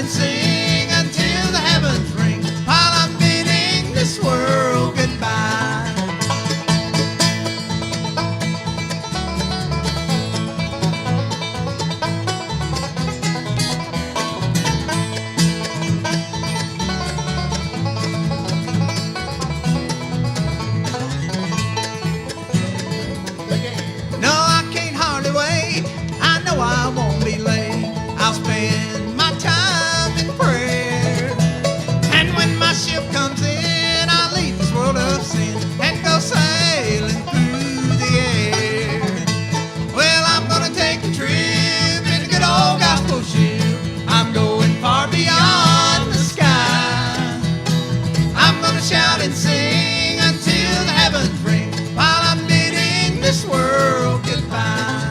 and sing until the heavens ring, while I'm bidding this world goodbye. No, I can't hardly wait. I know I won't be late. I'll spend my time in prayer. And when my ship comes in, I'll leave this world of sin and go sailing through the air. Well, I'm gonna take a trip in a good old gospel ship. I'm going far beyond the sky. I'm gonna shout and sing until the heavens ring, while I'm bidding this world goodbye.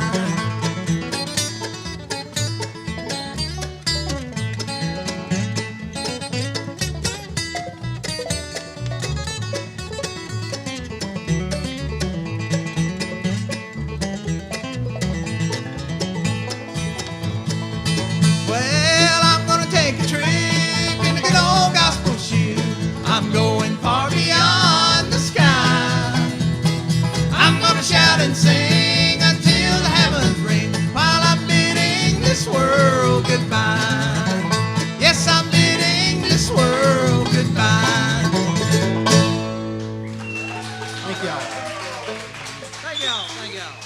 Well, I'm gonna take a trip in a good old gospel ship. I'm going far beyond the sky. I'm gonna shout and sing until the heavens ring, while I'm bidding this world goodbye. Yes, I'm bidding this world goodbye. Thank y'all. Thank y'all. Thank y'all.